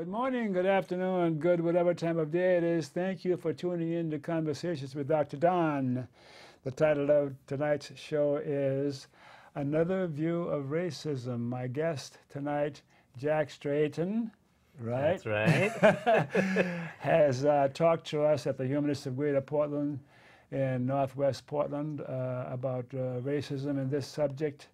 Good morning, good afternoon, good whatever time of day it is. Thank you for tuning in to Conversations with Dr. Don. The title of tonight's show is Another View of Racism. My guest tonight, Jack Straighton, right? That's right. has talked to us at the Humanist of Greater Portland in Northwest Portland about racism and this subject.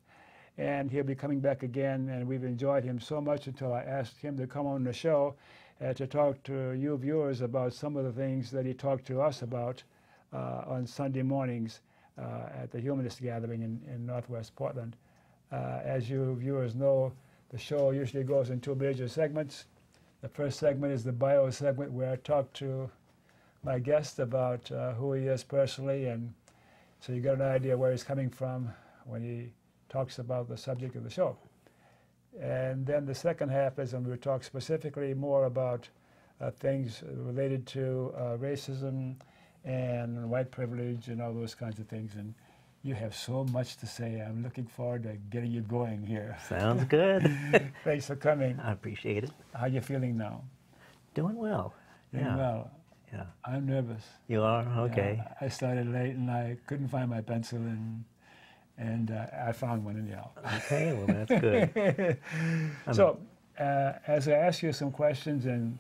And he'll be coming back again, and we've enjoyed him so much until I asked him to come on the show to talk to you viewers about some of the things that he talked to us about on Sunday mornings at the Humanist Gathering in Northwest Portland. As you viewers know, the show usually goes in two major segments. The first segment is the bio segment, where I talk to my guest about who he is personally, and so you get an idea where he's coming from when he talks about the subject of the show. And then the second half is when we talk specifically more about things related to racism and white privilege and all those kinds of things. And you have so much to say. I'm looking forward to getting you going here. Sounds good. Thanks for coming. I appreciate it. How are you feeling now? Doing well. Doing well. Yeah. I'm nervous. You are? Okay. Yeah, I started late and I couldn't find my pencil, and I found one anyhow. Okay, well that's good. So, as I ask you some questions, and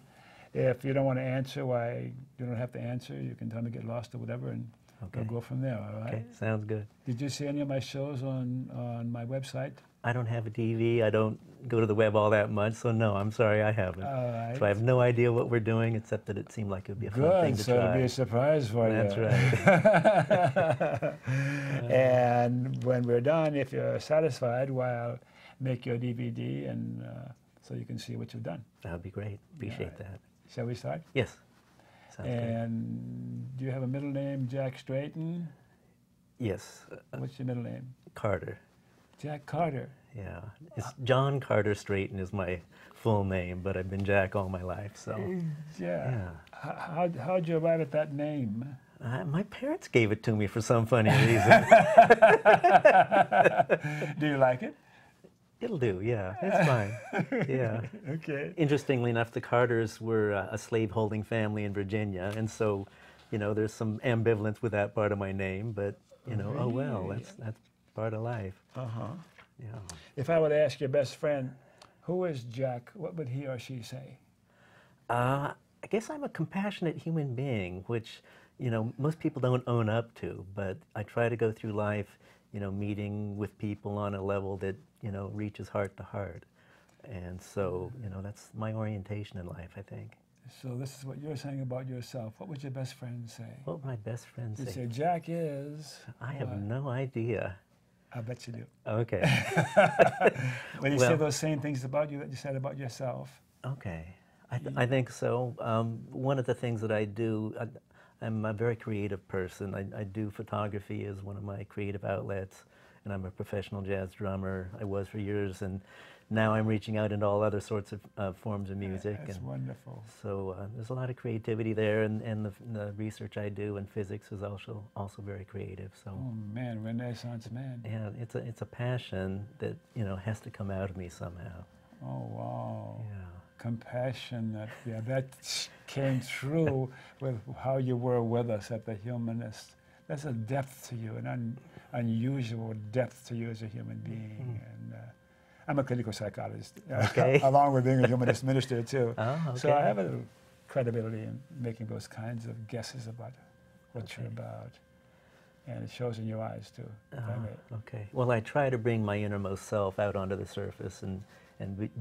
if you don't want to answer, why you don't have to answer, you can tell me get lost or whatever, and we'll go from there, all right? Okay, sounds good. Did you see any of my shows on my website? I don't have a TV. I don't go to the web all that much, so no, I'm sorry, I haven't. All right. So I have no idea what we're doing, except that it seemed like it would be a fun thing to so try. it'll be a surprise for That's you. right. And when we're done, if you're satisfied, well, I'll make your DVD, and so you can see what you've done. That would be great. Appreciate that. Shall we start? Yes. Sounds good. And do you have a middle name, Jack Straighton? Yes. What's your middle name? Carter. Jack Carter. Yeah. It's John Carter Straighton is my full name, but I've been Jack all my life, so. Yeah. How'd you arrive at that name? My parents gave it to me for some funny reason. Do you like it? It'll do, yeah. It's fine. Yeah. Okay. Interestingly enough, the Carters were a slave-holding family in Virginia, and so, you know, there's some ambivalence with that part of my name, but, you know, oh well, that's part of life. Uh-huh. Yeah. If I were to ask your best friend, who is Jack, what would he or she say? I guess I'm a compassionate human being, which, you know, most people don't own up to, but I try to go through life, you know, meeting with people on a level that, you know, reaches heart to heart. And so, you know, that's my orientation in life, I think. So this is what you're saying about yourself. What would your best friend say? What would my best friend say? You'd say, Jack is... I have no idea. I bet you do. Okay. When you say those same things about you that you said about yourself. Okay. I think so. One of the things that I do, I'm a very creative person. I do photography as one of my creative outlets, and I'm a professional jazz drummer. I was for years, and now I'm reaching out into all other sorts of forms of music. That's wonderful. So there's a lot of creativity there, and the research I do in physics is also very creative. So. Oh man, Renaissance man. Yeah, it's a passion that, you know, has to come out of me somehow. Oh wow. Yeah. Compassion, that came through with how you were with us at the Humanist. There's a depth to you, an unusual depth to you as a human being. And I'm a clinical psychologist, along with being a humanist minister too. Oh, okay. So I have a little credibility in making those kinds of guesses about what you're about. And it shows in your eyes too. Okay. Well, I try to bring my innermost self out onto the surface and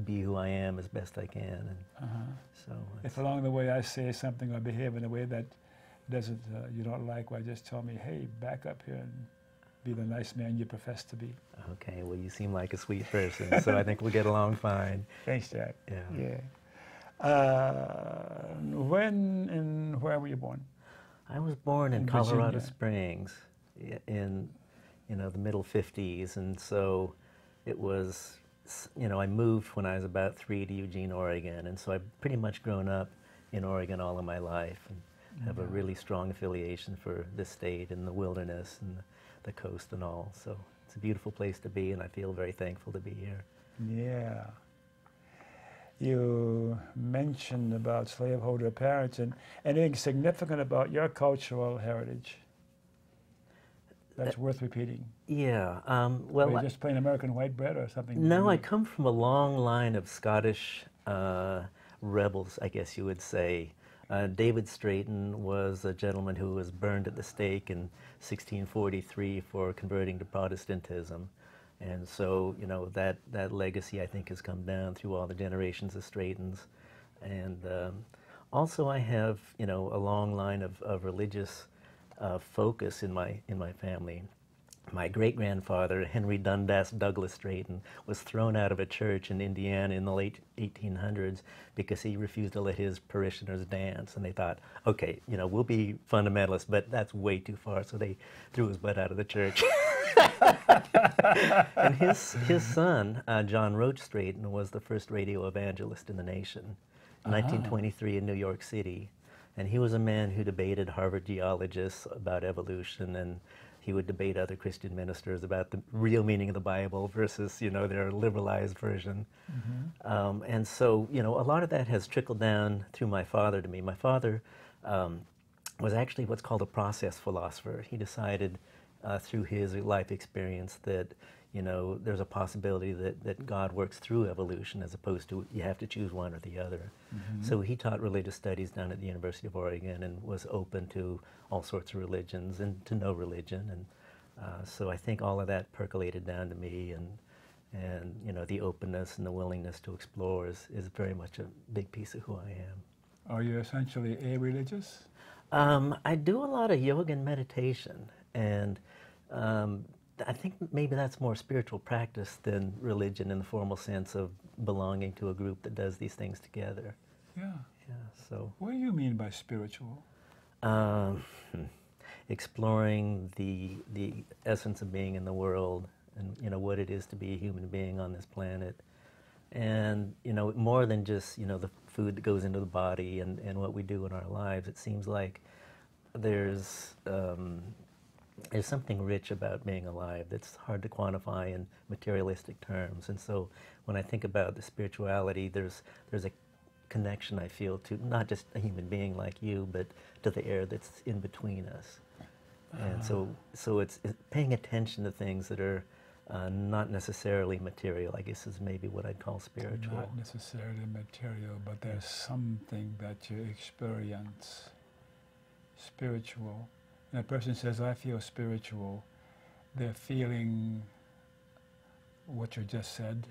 be who I am as best I can. And so if along the way I say something or behave in a way that doesn't you don't like, well, just tell me, hey, back up here and be the nice man you profess to be. Okay, well, you seem like a sweet person, so I think we'll get along fine. Thanks, Jack. Yeah. When and where were you born? I was born in Colorado Springs in, you know, the middle 50s, and so it was, you know, I moved when I was about 3 to Eugene, Oregon, and so I've pretty much grown up in Oregon all of my life and have a really strong affiliation for this state and the wilderness and the coast and all. So it's a beautiful place to be, and I feel very thankful to be here. Yeah. you mentioned about slaveholder parents and anything significant about your cultural heritage that's worth repeating. Yeah. Well, or you're just plain American white bread or something? No, I come from a long line of Scottish rebels, I guess you would say. David Straighton was a gentleman who was burned at the stake in 1643 for converting to Protestantism. And so, you know, that legacy, I think, has come down through all the generations of Straightons. And also I have, you know, a long line of religious focus in my family. My great-grandfather, Henry Dundas Douglas Straighton, was thrown out of a church in Indiana in the late 1800s because he refused to let his parishioners dance. And they thought, okay, you know, we'll be fundamentalists, but that's way too far. So they threw his butt out of the church. And his son, John Roach Straighton, was the first radio evangelist in the nation in 1923 in New York City. And he was a man who debated Harvard geologists about evolution, and he would debate other Christian ministers about the real meaning of the Bible versus, you know, their liberalized version. And so, you know, a lot of that has trickled down through my father to me. My father was actually what's called a process philosopher. He decided through his life experience that, you know, there's a possibility that God works through evolution as opposed to you have to choose one or the other. So he taught religious studies down at the University of Oregon and was open to all sorts of religions and to no religion. And so I think all of that percolated down to me, and you know, the openness and the willingness to explore is very much a big piece of who I am. Are you essentially a-religious? I do a lot of yoga and meditation, and I think maybe that's more spiritual practice than religion in the formal sense of belonging to a group that does these things together. Yeah. Yeah. So. What do you mean by spiritual? Exploring the essence of being in the world, and you know what it is to be a human being on this planet, and you know more than just, you know, the food that goes into the body and what we do in our lives. It seems like there's something rich about being alive that's hard to quantify in materialistic terms. And so when I think about the spirituality, there's a connection I feel to not just a human being like you, but to the air that's in between us. And so it's paying attention to things that are not necessarily material, I guess, is maybe what I'd call spiritual. Not necessarily material, but there's something that you experience spiritual. When a person says, I feel spiritual, they're feeling what you just said.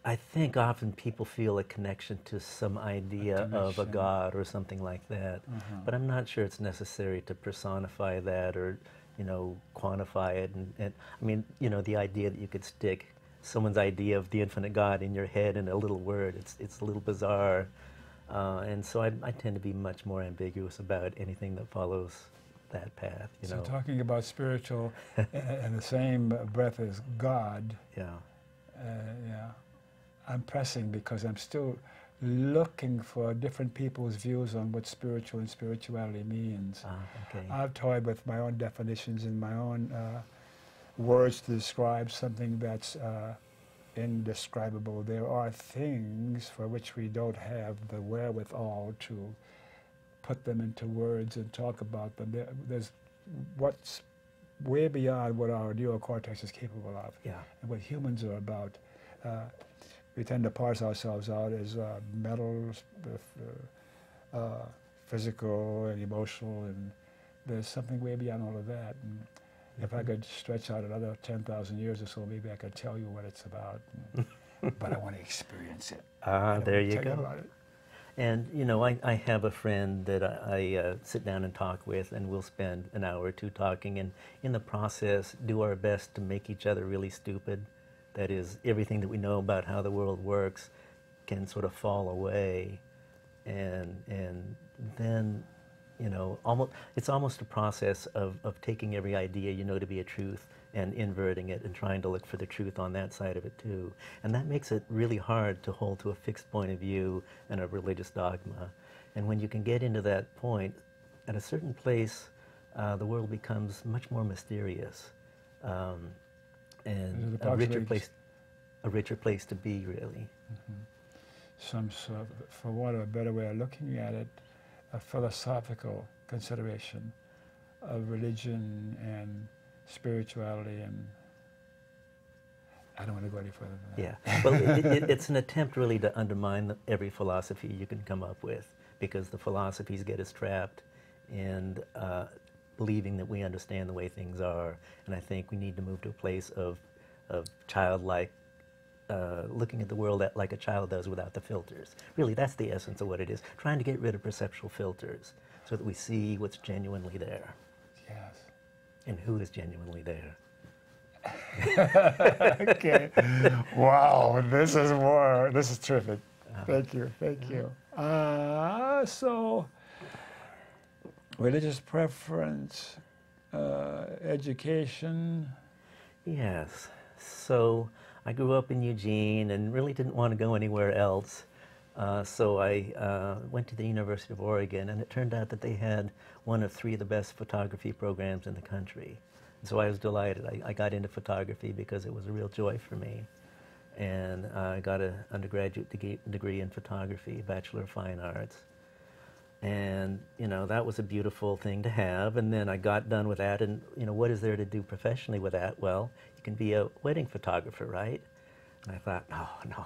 I think often people feel a connection to some idea of a God or something like that, but I'm not sure it's necessary to personify that or, you know, quantify it. And I mean, you know, the idea that you could stick someone's idea of the infinite God in your head in a little word, it's a little bizarre. And so I tend to be much more ambiguous about anything that follows that path. You know. So talking about spiritual in the same breath as God. Yeah. Yeah. I'm pressing because I'm still looking for different people's views on what spiritual and spirituality means. Okay. I've toyed with my own definitions and my own words to describe something that's indescribable. There are things for which we don't have the wherewithal to put them into words and talk about them. There's what's way beyond what our neocortex is capable of, and what humans are about. We tend to parse ourselves out as mental, physical, and emotional, and there's something way beyond all of that. And if I could stretch out another 10,000 years or so, maybe I could tell you what it's about. But I want to experience it. There you go. And, you know, I have a friend that I sit down and talk with, and we'll spend an hour or two talking, and in the process do our best to make each other really stupid. That is, everything that we know about how the world works can sort of fall away, and then, you know, it's almost a process of taking every idea you know to be a truth and inverting it and trying to look for the truth on that side of it too. And that makes it really hard to hold to a fixed point of view and a religious dogma. And when you can get into that point, at a certain place, the world becomes much more mysterious. And a richer place to be, really. some sort, for want of a better way of looking at it, a philosophical consideration of religion and spirituality, and I don't want to go any further than that. Yeah, well, it's an attempt really to undermine every philosophy you can come up with, because the philosophies get us trapped in believing that we understand the way things are, and I think we need to move to a place of childlike, looking at the world like a child does without the filters. Really, that's the essence of what it is, trying to get rid of perceptual filters so that we see what's genuinely there. Yes. And who is genuinely there. Okay. Wow, this is terrific. Thank you, thank you. So, religious preference, education. Yes. So I grew up in Eugene and really didn't want to go anywhere else. So I went to the University of Oregon, and it turned out that they had one of 3 of the best photography programs in the country. So I was delighted. I got into photography because it was a real joy for me. And I got an undergraduate degree in photography, Bachelor of Fine Arts. And, you know, that was a beautiful thing to have. And then I got done with that, and, you know, what is there to do professionally with that? Well, you can be a wedding photographer, right? And I thought, no,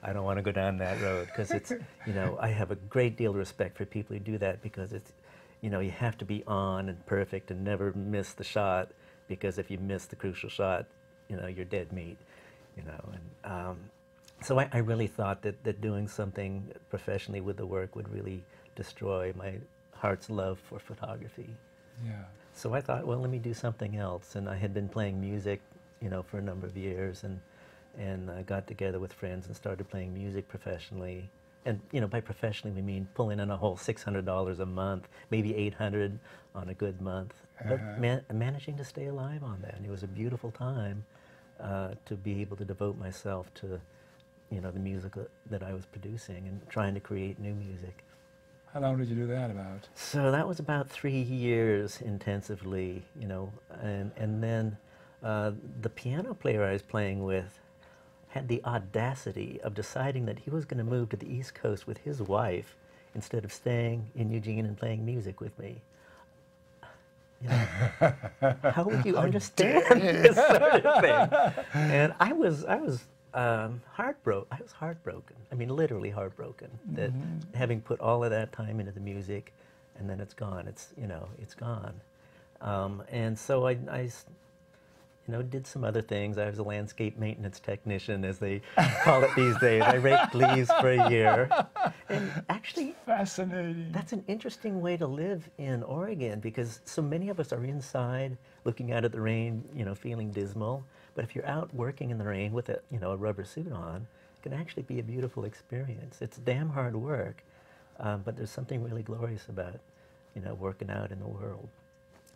I don't want to go down that road, because it's, you know, I have a great deal of respect for people who do that, because it's, you know, you have to be on and perfect and never miss the shot, because if you miss the crucial shot, you know, you're dead meat, you know. And so I really thought that doing something professionally with the work would really destroy my heart's love for photography. Yeah. So I thought, well, let me do something else. And I had been playing music, you know, for a number of years, and I got together with friends and started playing music professionally. And, you know, by professionally we mean pulling in a whole $600 a month, maybe $800 on a good month, but managing to stay alive on that. And it was a beautiful time to be able to devote myself to, you know, the music that I was producing and trying to create new music. How long did you do that about? So that was about 3 years intensively, you know, and then the piano player I was playing with had the audacity of deciding that he was going to move to the East Coast with his wife instead of staying in Eugene and playing music with me. You know, how would you understand this sort of thing? And I was heartbroken. I was heartbroken. I mean, literally heartbroken that having put all of that time into the music, and then it's gone. It's, you know, it's gone. And so I you know, did some other things. I was a landscape maintenance technician, as they call it these days. I raked leaves for a year. And actually, fascinating. That's an interesting way to live in Oregon, because so many of us are inside looking out at the rain, you know, feeling dismal. But if you're out working in the rain with a, you know, a rubber suit on, it can actually be a beautiful experience. It's damn hard work, but there's something really glorious about, you know, working out in the world.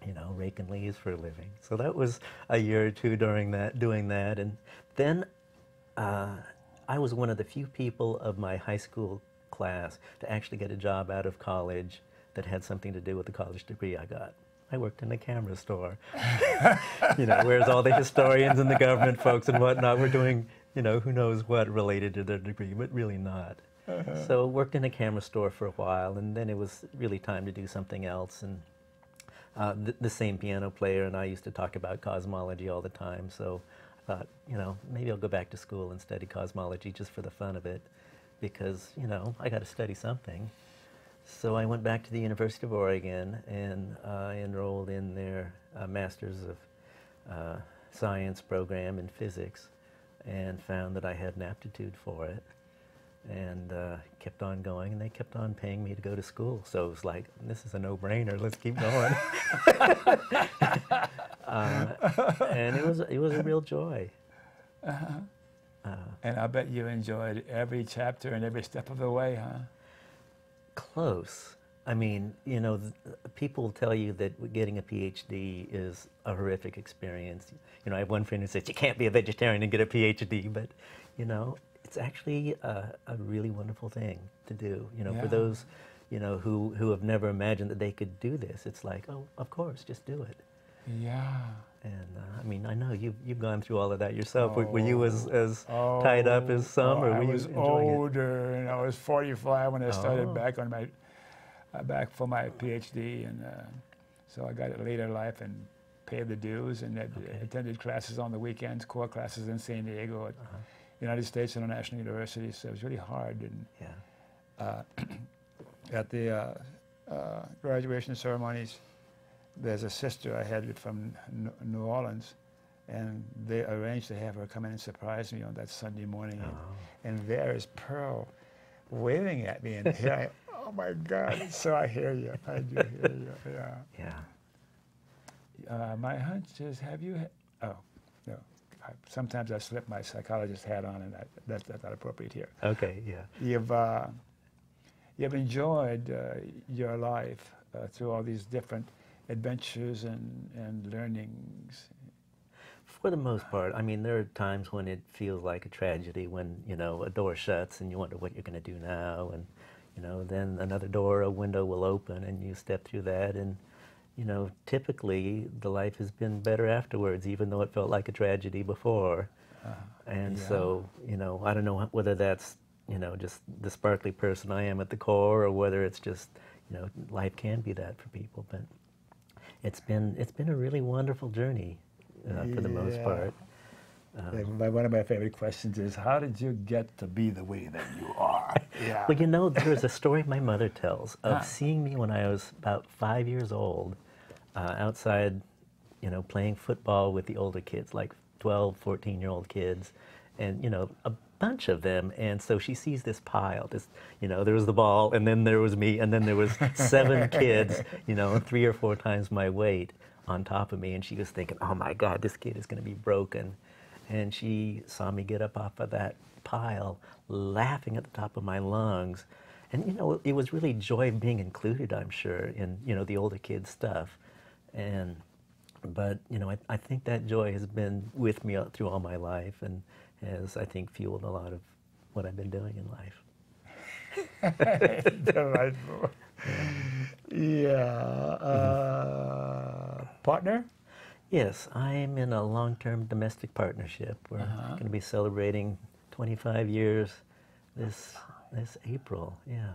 You know, raking leaves for a living. So that was a year or two doing that. And then I was one of the few people of my high school class to actually get a job out of college that had something to do with the college degree I got. I worked in a camera store. You know, whereas all the historians and the government folks and whatnot were doing, you know, who knows what related to their degree, but really not. So worked in a camera store for a while, and then it was really time to do something else. And the same piano player and I used to talk about cosmology all the time, so I thought, you know, maybe I'll go back to school and study cosmology just for the fun of it, because, you know, I got to study something. So I went back to the University of Oregon and enrolled in their Masters of Science program in physics, and found that I had an aptitude for it, and kept on going, and they kept on paying me to go to school. So it was like, this is a no-brainer, let's keep going. And it was a real joy. And I bet you enjoyed every chapter and every step of the way, huh? Close. I mean, you know, people tell you that getting a PhD is a horrific experience. You know, I have one friend who says, you can't be a vegetarian and get a PhD, but, you know, it's actually a really wonderful thing to do, you know, for those, you know, who have never imagined that they could do this. It's like, oh, of course, just do it. Yeah. And I mean, I know you've gone through all of that yourself. Were you as tied up as some, or I were you was enjoying it? older, and I was 45 when I started Oh. back on my back for my PhD, and so I got it later in life and paid the dues and attended classes on the weekends, core classes in San Diego at United States International University. So it was really hard. And at the graduation ceremonies, there's a sister I had from New Orleans, and they arranged to have her come in and surprise me on that Sunday morning. And there is Pearl waving at me, and here oh my God. So I hear you. I do hear you. Yeah. My hunch is, have you? Oh, no. Sometimes I slip my psychologist hat on, and that's not appropriate here. Okay. Yeah. You've enjoyed your life through all these different adventures and learnings. For the most part, I mean, there are times when it feels like a tragedy, when, you know, a door shuts and you wonder what you're going to do now, and, you know, then another door, a window will open and you step through that, and, you know, typically the life has been better afterwards, even though it felt like a tragedy before. And so, you know, I don't know whether that's, you know, just the sparkly person I am at the core, or whether it's just, you know, life can be that for people, but it's been a really wonderful journey for the most part. One of my favorite questions is, how did you get to be the way that you are? Well, you know, there's a story my mother tells of seeing me when I was about 5 years old outside, you know, playing football with the older kids, like 12, 14-year-old kids, and, you know, a bunch of them. And so she sees this pile, you know, there was the ball, and then there was me, and then there was 7 kids, you know, 3 or 4 times my weight on top of me, and she was thinking, oh my God, this kid is going to be broken. And she saw me get up off of that pile, laughing at the top of my lungs. And, you know, it was really joy of being included, I'm sure, in, you know, the older kids' stuff. But, you know, I think that joy has been with me through all my life, and has, I think, fueled a lot of what I've been doing in life. Delightful. Partner? Yes, I'm in a long-term domestic partnership. We're going to be celebrating 25 years this April. Yeah,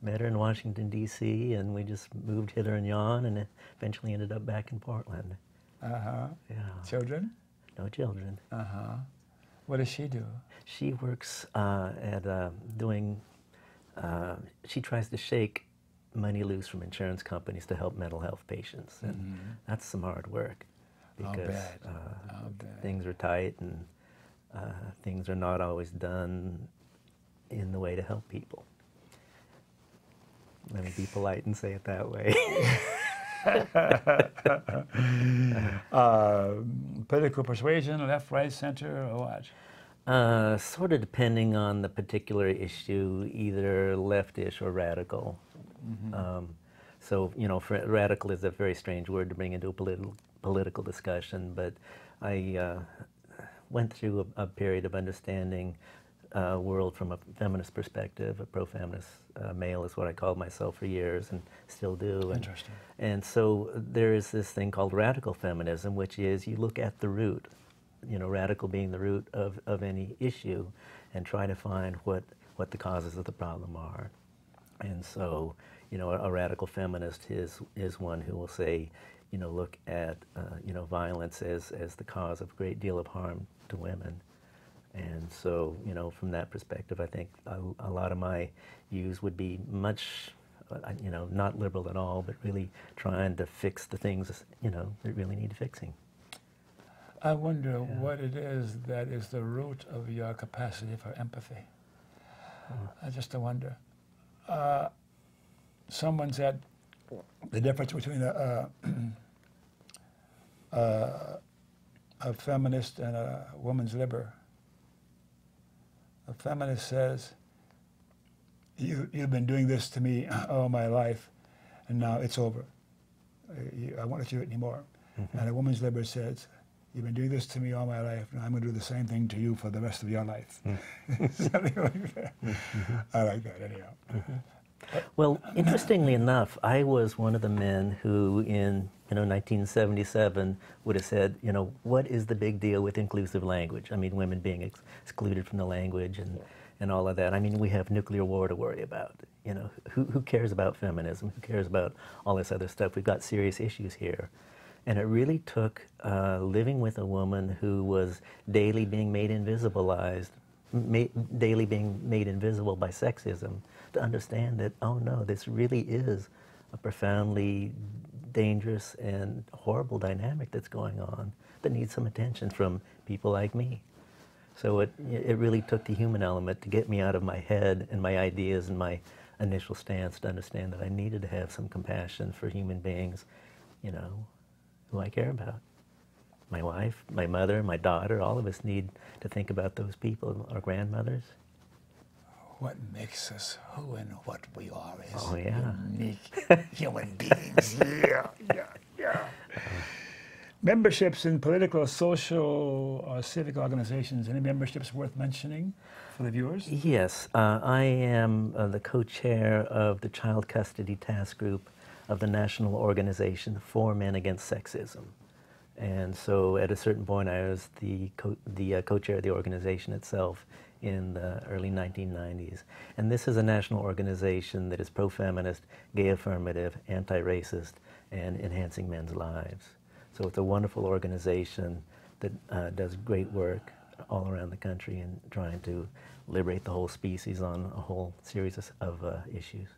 met her in Washington, D.C., and we just moved hither and yon, and eventually ended up back in Portland. Yeah. Children? No children. What does she do? She works she tries to shake money loose from insurance companies to help mental health patients, and that's some hard work, because things are tight, and things are not always done in the way to help people. Let me be polite and say it that way. Political persuasion, left, right, center, or what? Sort of depending on the particular issue, either leftish or radical. So, you know, radical is a very strange word to bring into a political discussion, but I went through a period of understanding world from a feminist perspective. A pro-feminist male is what I called myself for years, and still do. Interesting. And so there is this thing called radical feminism, which is you look at the root, you know, radical being the root of any issue, and try to find what the causes of the problem are. And so, you know, a radical feminist is one who will say, you know, look at, you know, violence as the cause of a great deal of harm to women. And so, you know, from that perspective, I think a lot of my views would be much, you know, not liberal at all, but really trying to fix the things, you know, that really need fixing. I wonder what it is that is the root of your capacity for empathy. I just wonder. Someone said the difference between a feminist and a woman's libber. A feminist says, you've been doing this to me all my life, and now it's over. I won't let you do it anymore. And a woman's libber says, you've been doing this to me all my life, and I'm going to do the same thing to you for the rest of your life. Something like that. I like that, anyhow. Well, interestingly enough, I was one of the men who, in 1977 would have said, what is the big deal with inclusive language? I mean, women being excluded from the language and all of that. I mean, we have nuclear war to worry about. Who cares about feminism? Who cares about all this other stuff? We've got serious issues here. And it really took living with a woman who was daily being made invisibilized, daily being made invisible by sexism, to understand that, oh no, this really is a profoundly dangerous and horrible dynamic that's going on that needs some attention from people like me. So it really took the human element to get me out of my head and my ideas and my initial stance to understand that I needed to have some compassion for human beings, who I care about. My wife, my mother, my daughter, all of us need to think about those people, our grandmothers. What makes us who and what we are as unique human beings. Yeah. Memberships in political, social, or civic organizations. Any memberships worth mentioning for the viewers? Yes. I am the co-chair of the Child Custody Task Group of the National Organization for Men Against Sexism. And so at a certain point I was the co-chair of the organization itself in the early 1990s. And this is a national organization that is pro-feminist, gay affirmative, anti-racist, and enhancing men's lives. So it's a wonderful organization that does great work all around the country in trying to liberate the whole species on a whole series of issues.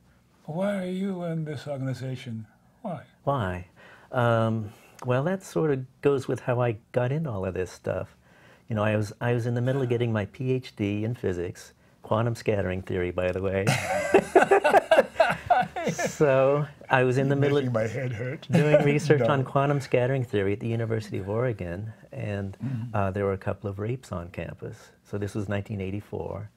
Why are you in this organization? Why? Why? Well, that sort of goes with how I got into all of this stuff. I was in the middle of getting my PhD in physics, quantum scattering theory, by the way. So I was in the middle of my head hurt. doing research on quantum scattering theory at the University of Oregon, and there were a couple of rapes on campus. So this was 1984.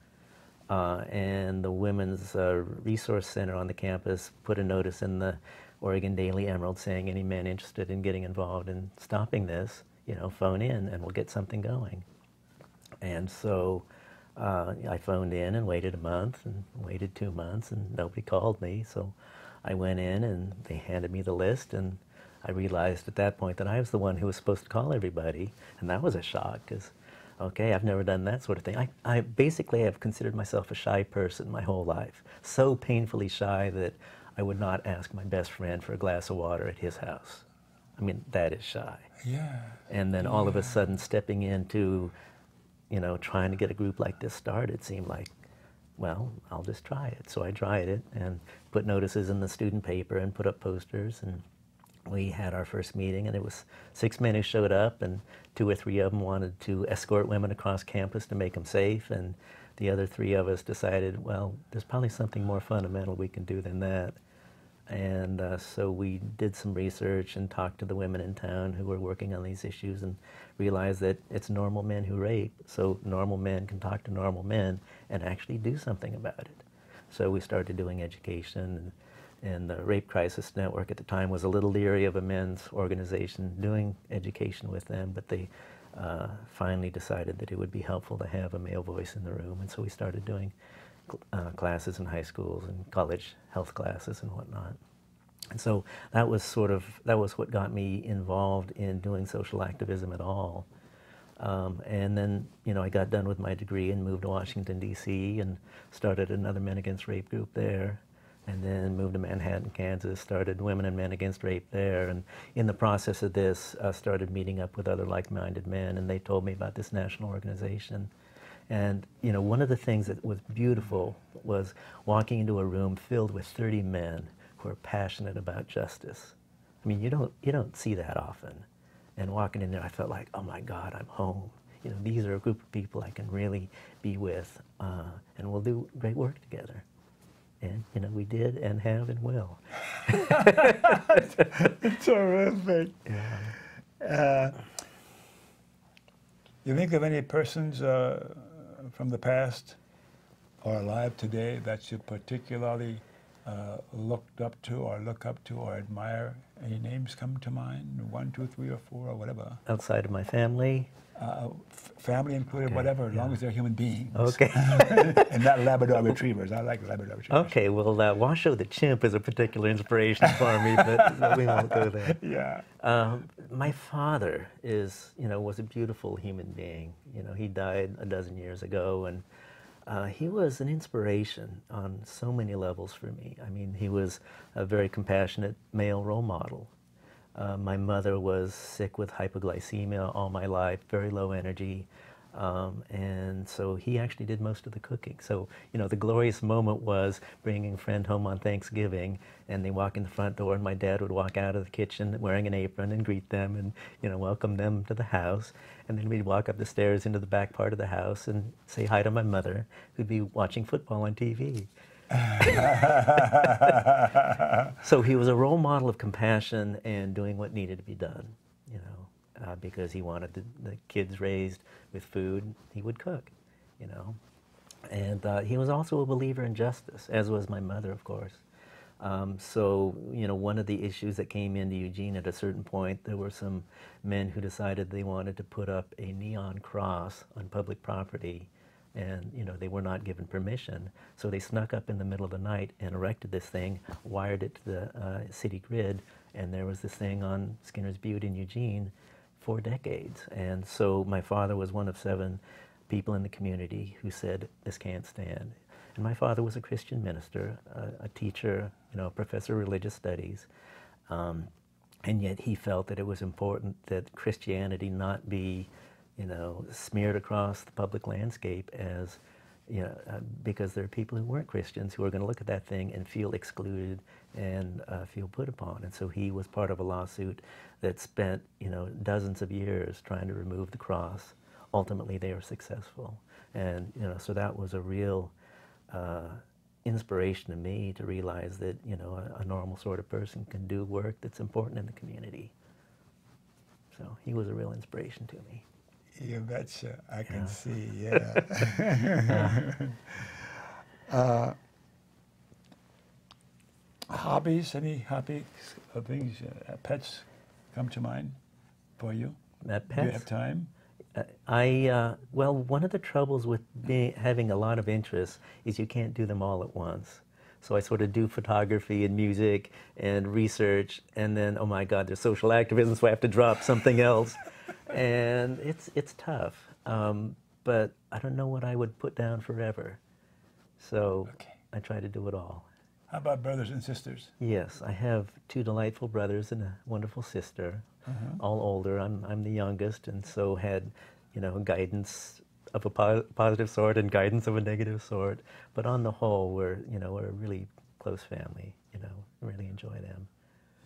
And the Women's Resource Center on the campus put a notice in the Oregon Daily Emerald saying any men interested in getting involved in stopping this, phone in and we'll get something going. And so I phoned in and waited a month and waited 2 months and nobody called me. So I went in and they handed me the list, and I realized at that point that I was the one who was supposed to call everybody, and that was a shock because okay, I've never done that sort of thing. I basically have considered myself a shy person my whole life. So painfully shy that I would not ask my best friend for a glass of water at his house. I mean, that is shy. Yeah. And then all of a sudden stepping into, trying to get a group like this started seemed like, well, I'll just try it. So I tried it and put notices in the student paper and put up posters, and we had our first meeting, and it was 6 men who showed up, and 2 or 3 of them wanted to escort women across campus to make them safe, and the other 3 of us decided, well, there's probably something more fundamental we can do than that. And so we did some research and talked to the women in town who were working on these issues and realized that it's normal men who rape, so normal men can talk to normal men and actually do something about it. So we started doing education, and the Rape Crisis Network at the time was a little leery of a men's organization doing education with them, but they finally decided that it would be helpful to have a male voice in the room, and so we started doing classes in high schools and college health classes and whatnot. And so that was what got me involved in doing social activism at all. And then, I got done with my degree and moved to Washington, D.C. and started another Men Against Rape group there. And then moved to Manhattan, Kansas, started Women and Men Against Rape there. And in the process of this, started meeting up with other like-minded men, and they told me about this national organization. And, one of the things that was beautiful was walking into a room filled with 30 men who are passionate about justice. I mean, you don't see that often. And walking in there, I felt like, oh my God, I'm home. These are a group of people I can really be with, and we'll do great work together. And, we did and have and will. Terrific. Yeah. You think of any persons from the past or alive today that you particularly looked up to or look up to or admire Any names come to mind? 1, 2, 3, or 4, or whatever. Outside of my family? Family included, Okay, whatever, as long as they're human beings. Okay. And not Labrador retrievers. I like Labrador retrievers. Okay, well, Washoe the chimp is a particular inspiration for me, but we won't go there. Yeah. My father was a beautiful human being. He died a dozen years ago, and he was an inspiration on so many levels for me. I mean, he was a very compassionate male role model. My mother was sick with hypoglycemia all my life, very low energy, and so he actually did most of the cooking. So, the glorious moment was bringing a friend home on Thanksgiving, and they walk in the front door, and my dad would walk out of the kitchen wearing an apron and greet them and, welcome them to the house. And then we'd walk up the stairs into the back part of the house and say hi to my mother, who'd be watching football on TV. So he was a role model of compassion and doing what needed to be done, because he wanted the kids raised with food. He would cook, and he was also a believer in justice, as was my mother, of course. So, one of the issues that came into Eugene at a certain point, there were some men who decided they wanted to put up a neon cross on public property. And, they were not given permission. So they snuck up in the middle of the night and erected this thing, wired it to the city grid, and there was this thing on Skinner's Butte in Eugene for decades. And so my father was one of 7 people in the community who said, this can't stand. And my father was a Christian minister, a teacher, a professor of religious studies. And yet he felt that it was important that Christianity not be smeared across the public landscape as, because there are people who weren't Christians who are going to look at that thing and feel excluded and feel put upon. And so he was part of a lawsuit that spent, dozens of years trying to remove the cross. Ultimately, they were successful. And, so that was a real inspiration to me to realize that, a normal sort of person can do work that's important in the community. So he was a real inspiration to me. You betcha. I can see, yeah. Hobbies? Any hobbies or things, pets come to mind for you? Pets? Do you have time? Well, one of the troubles with having a lot of interests is you can't do them all at once. So I sort of do photography and music and research, and then, oh my God, there's social activism, so I have to drop something else. And it's tough, but I don't know what I would put down forever. So I try to do it all. How about brothers and sisters? Yes, I have 2 delightful brothers and a wonderful sister, all older. I'm the youngest, and so had, guidance of a positive sort and guidance of a negative sort. But on the whole, we're a really close family. Really enjoy them.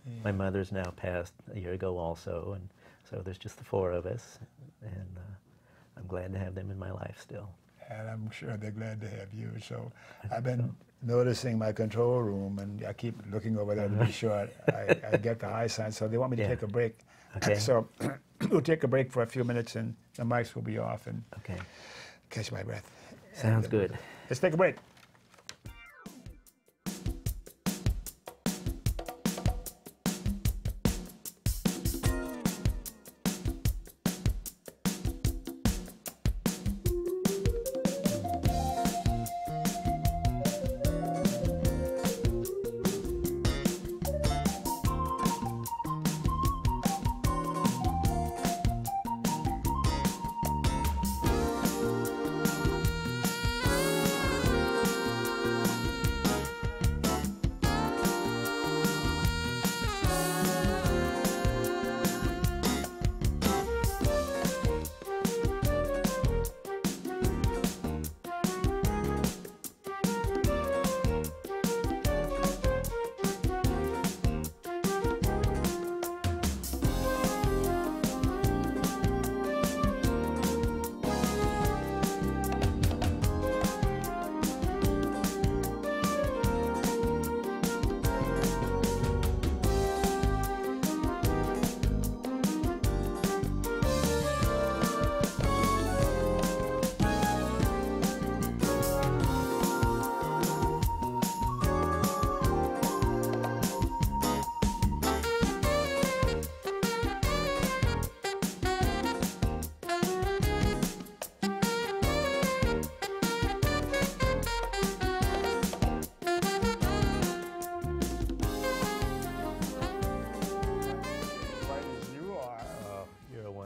Yeah. My mother's now passed a year ago also, and so there's just the 4 of us, and I'm glad to have them in my life still. And I'm sure they're glad to have you. So I've been noticing my control room, and I keep looking over there to be sure I get the high sign. So they want me to take a break. Okay. So we'll take a break for a few minutes, and the mics will be off, and catch my breath. Sounds good. Let's take a break.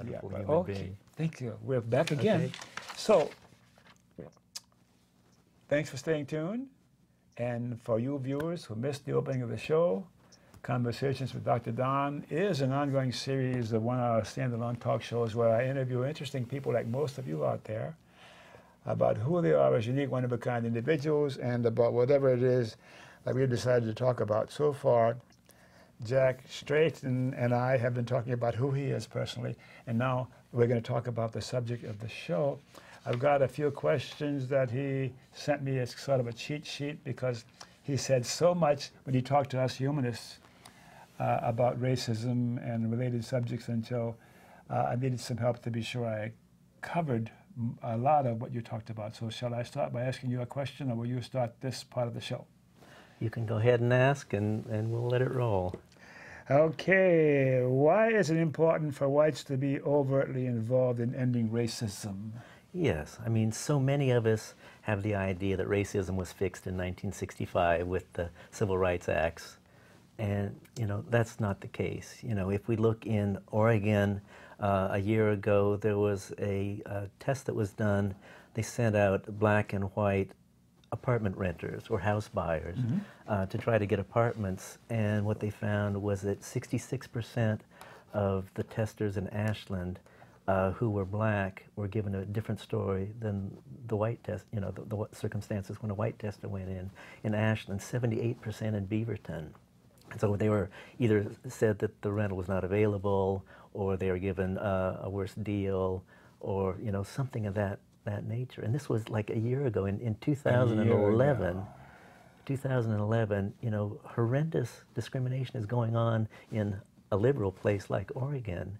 beautiful but human being. Thank you. We're back again. Okay. So, thanks for staying tuned. And for you viewers who missed the opening of the show, Conversations with Dr. Don is an ongoing series of one-hour standalone talk shows where I interview interesting people like most of you out there about who they are as unique, one-of-a-kind individuals and about whatever it is that we've decided to talk about. So far, Jack Straighton and I have been talking about who he is personally, and now we're going to talk about the subject of the show. I've got a few questions that he sent me as sort of a cheat sheet because he said so much when he talked to us humanists about racism and related subjects until I needed some help to be sure I covered a lot of what you talked about. So shall I start by asking you a question, or will you start this part of the show? You can go ahead and ask, and we'll let it roll. Okay, why is it important for whites to be overtly involved in ending racism? Yes, I mean, so many of us have the idea that racism was fixed in 1965 with the Civil Rights Acts. And, you know, that's not the case. You know, if we look in Oregon, a year ago, there was a test that was done. They sent out black and white apartment renters or house buyers to try to get apartments. And what they found was that 66% of the testers in Ashland who were black were given a different story than the white test, you know, the circumstances when a white tester went in Ashland, 78% in Beaverton. And so they were either said that the rental was not available, or they were given a worse deal, or, you know, something of that nature. And this was like a year ago in 2011. 2011, you know, horrendous discrimination is going on in a liberal place like Oregon.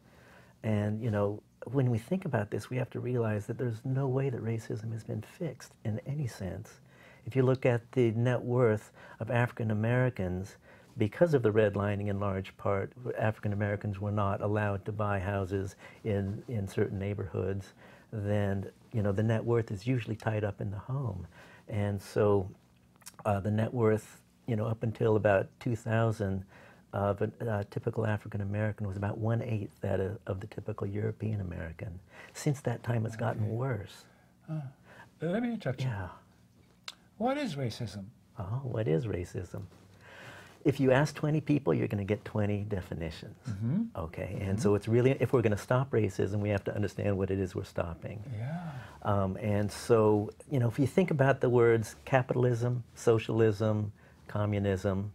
And, you know, when we think about this, we have to realize that there's no way that racism has been fixed in any sense. If you look at the net worth of African Americans, because of the redlining in large part, African Americans were not allowed to buy houses in certain neighborhoods, then, you know, the net worth is usually tied up in the home. And so the net worth, you know, up until about 2000 of a typical African American was about 1/8 that of the typical European American. Since that time, it's gotten worse. Let me interrupt you. Yeah. What is racism? Oh, what is racism? If you ask 20 people, you're going to get 20 definitions. Okay, and so it's really, if we're going to stop racism, we have to understand what it is we're stopping. Yeah. And so, you know, if you think about the words capitalism, socialism, communism,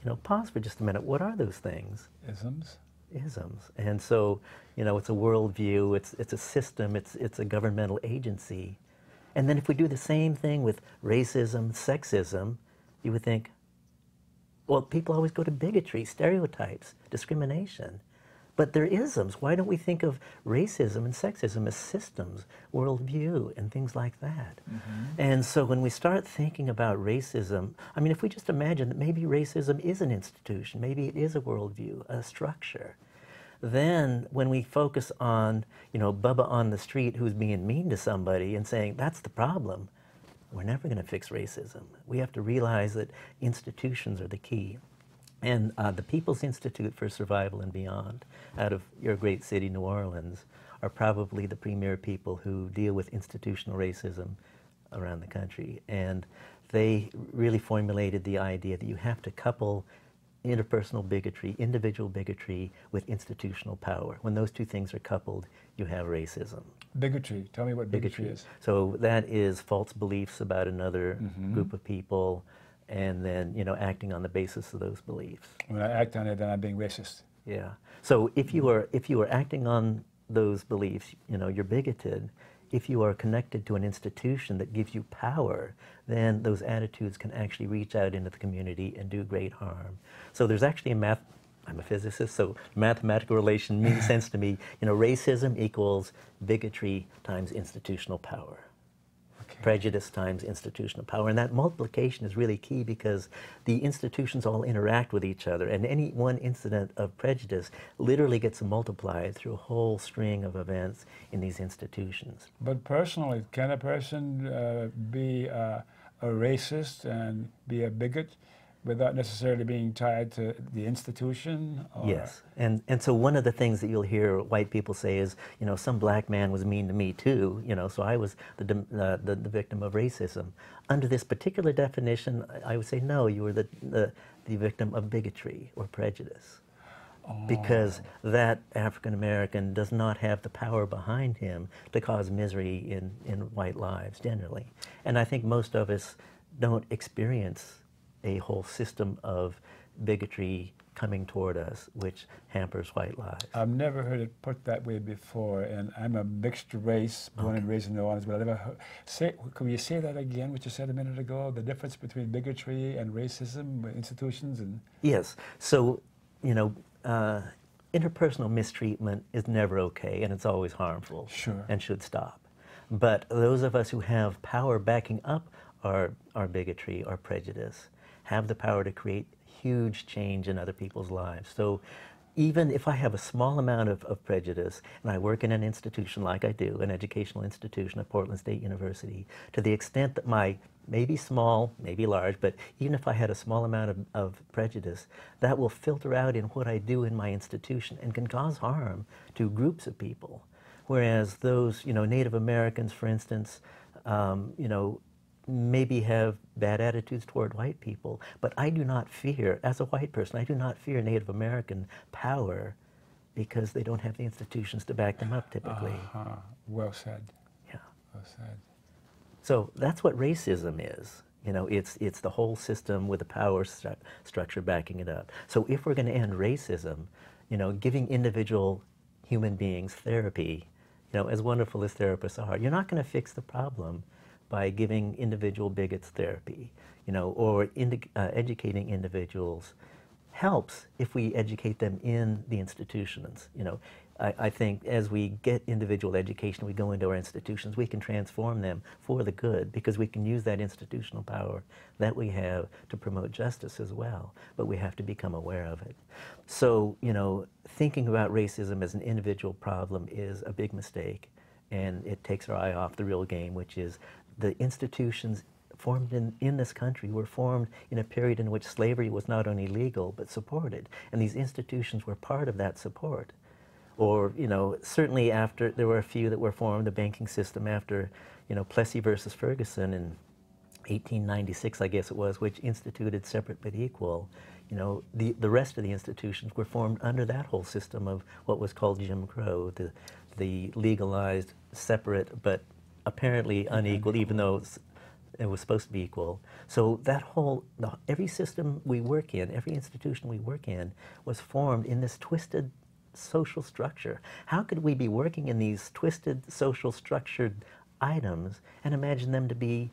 you know, pause for just a minute. What are those things? Isms. Isms. And so, you know, it's a worldview, it's a system, it's a governmental agency. And then if we do the same thing with racism, sexism, you would think, well, people always go to bigotry, stereotypes, discrimination. But they're isms. Why don't we think of racism and sexism as systems, worldview, and things like that? And so when we start thinking about racism, I mean, if we just imagine that maybe racism is an institution, maybe it is a worldview, a structure, then when we focus on, you know, Bubba on the street who's being mean to somebody and saying, that's the problem, we're never going to fix racism. We have to realize that institutions are the key. And the People's Institute for Survival and Beyond, out of your great city, New Orleans, are probably the premier people who deal with institutional racism around the country. And they really formulated the idea that you have to couple interpersonal bigotry, individual bigotry, with institutional power. When those two things are coupled, you have racism. Bigotry. Tell me what bigotry is. So that is false beliefs about another group of people, and then, you know, acting on the basis of those beliefs. When I act on it, then I'm being racist. Yeah. So if you are acting on those beliefs, you know, you're bigoted. If you are connected to an institution that gives you power, then those attitudes can actually reach out into the community and do great harm. So there's actually I'm a physicist, so mathematical relation makes sense to me. You know, racism equals bigotry times institutional power. Prejudice times institutional power. And that multiplication is really key because the institutions all interact with each other, and any one incident of prejudice literally gets multiplied through a whole string of events in these institutions. But personally, can a person be a racist and be a bigot without necessarily being tied to the institution? Or? Yes, and so one of the things that you'll hear white people say is, you know, some black man was mean to me too, you know, so I was the victim of racism. Under this particular definition, I would say no, you were the victim of bigotry or prejudice. Because that African American does not have the power behind him to cause misery in white lives generally. And I think most of us don't experience a whole system of bigotry coming toward us which hampers white lives. I've never heard it put that way before, and I'm a mixed race, born and raised in New Orleans, but I never heard, could you say that again, what you said a minute ago, the difference between bigotry and racism, institutions? And yes, so, you know, interpersonal mistreatment is never okay, and it's always harmful. Sure. And should stop. But those of us who have power backing up our bigotry, our prejudice, have the power to create huge change in other people's lives. So even if I have a small amount of prejudice, and I work in an institution like I do, an educational institution at Portland State University, to the extent that my maybe small, maybe large, but even if I had a small amount of prejudice, that will filter out in what I do in my institution and can cause harm to groups of people. Whereas those, you know, Native Americans, for instance, you know, maybe have bad attitudes toward white people, but I do not fear, as a white person, I do not fear Native American power because they don't have the institutions to back them up typically. Well said. Yeah. Well said. So that's what racism is. You know, it's the whole system with a power structure backing it up. So if we're going to end racism, you know, giving individual human beings therapy, you know, as wonderful as therapists are, you're not going to fix the problem by giving individual bigots therapy, you know, or educating individuals helps if we educate them in the institutions, you know. I think as we get individual education, we go into our institutions, we can transform them for the good because we can use that institutional power that we have to promote justice as well, but we have to become aware of it. So, you know, thinking about racism as an individual problem is a big mistake, and it takes our eye off the real game, which is the institutions formed in this country were formed in a period in which slavery was not only legal but supported, and these institutions were part of that support. Or, you know, certainly after, there were a few that were formed, the banking system after, you know, Plessy versus Ferguson in 1896, I guess it was, which instituted separate but equal. You know, the rest of the institutions were formed under that whole system of what was called Jim Crow, the legalized, separate, but apparently unequal, even though it was supposed to be equal. So that whole, every system we work in, every institution we work in was formed in this twisted social structure. How could we be working in these twisted social structured items and imagine them to be,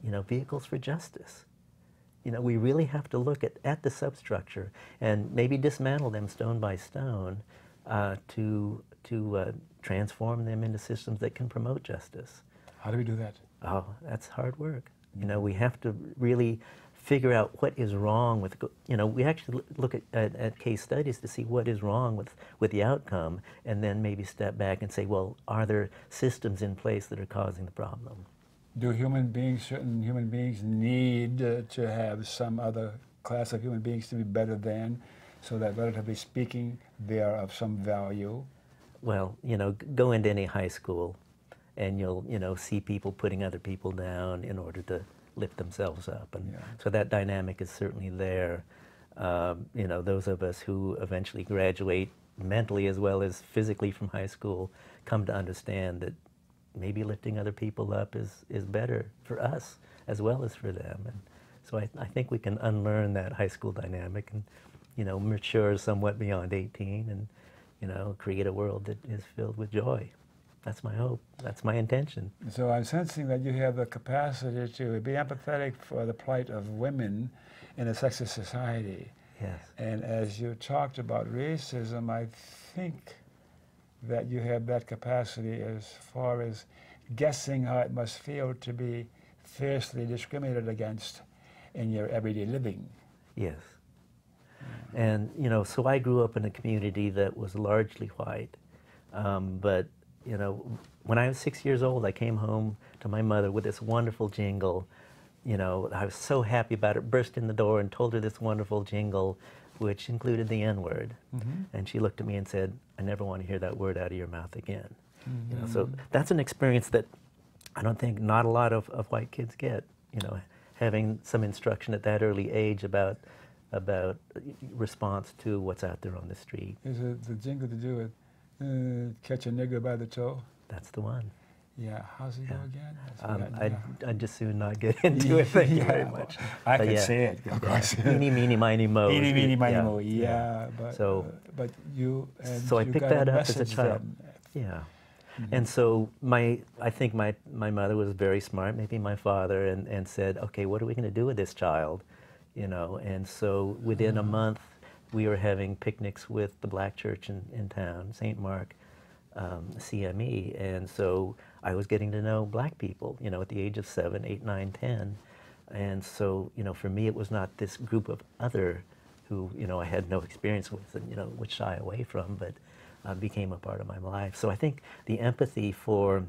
you know, vehicles for justice? You know, we really have to look at the substructure and maybe dismantle them stone by stone to transform them into systems that can promote justice. How do we do that? Oh, that's hard work. You know, we have to really figure out what is wrong with, you know, we actually look at case studies to see what is wrong with the outcome, and then maybe step back and say, well, are there systems in place that are causing the problem? Do human beings, certain human beings, need to have some other class of human beings to be better than, so that relatively speaking, they are of some value? Well, you know, go into any high school and you'll, you know, see people putting other people down in order to lift themselves up. And so that dynamic is certainly there. You know, those of us who eventually graduate mentally as well as physically from high school come to understand that maybe lifting other people up is better for us as well as for them. And so I think we can unlearn that high school dynamic and, you know, mature somewhat beyond 18 and, you know, create a world that is filled with joy. That's my hope. That's my intention. So I'm sensing that you have the capacity to be empathetic for the plight of women in a sexist society. Yes. And as you talked about racism, I think that you have that capacity as far as guessing how it must feel to be fiercely discriminated against in your everyday living. Yes. And, you know, so I grew up in a community that was largely white, but you know, when I was 6 years old, I came home to my mother with this wonderful jingle, you know, I was so happy about it, burst in the door and told her this wonderful jingle, which included the N-word. And she looked at me and said, I never want to hear that word out of your mouth again. You know, so that's an experience that I don't think not a lot of white kids get, you know, having some instruction at that early age about response to what's out there on the street. Is it the jingle to do with catch a nigger by the toe? That's the one. Yeah, how's it go again? I'd just soon not get into it. Thank you very much. I can say it. Of course. Eeny, meeny, miny, mo. Eeny, meeny, miny, mo. Yeah, but you. And so I you picked got that a up as a message child. then. Yeah. And so I think my mother was very smart, maybe my father, and said, okay, what are we going to do with this child? You know, and so within a month, we were having picnics with the black church in town, St. Mark, CME, and so I was getting to know black people, you know, at the age of 7, 8, 9, 10. And so, you know, for me, it was not this group of other who, you know, I had no experience with and, you know, would shy away from, but became a part of my life. So I think the empathy for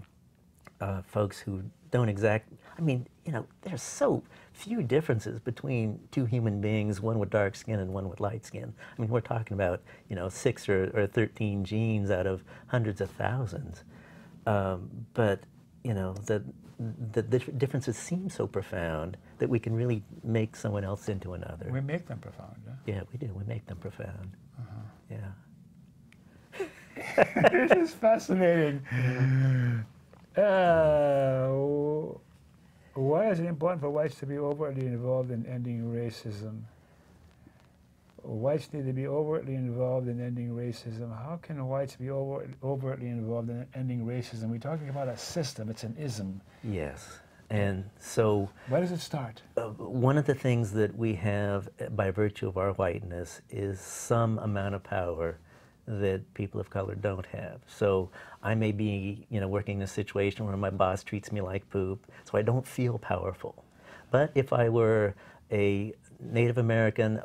folks who don't I mean, you know, there's so few differences between two human beings, one with dark skin and one with light skin. I mean, we're talking about, you know, 6 or 13 genes out of hundreds of thousands. But, you know, the differences seem so profound that we can really make someone else into another. We make them profound, yeah? Yeah, we do. We make them profound. Yeah. This is fascinating. Why is it important for whites to be overtly involved in ending racism? Whites need to be overtly involved in ending racism. How can whites be overtly involved in ending racism? We're talking about a system. It's an ism. Yes. And so... Where does it start? One of the things that we have by virtue of our whiteness is some amount of power that people of color don't have. So I may be, you know, working in a situation where my boss treats me like poop, so I don't feel powerful. But if I were a Native American,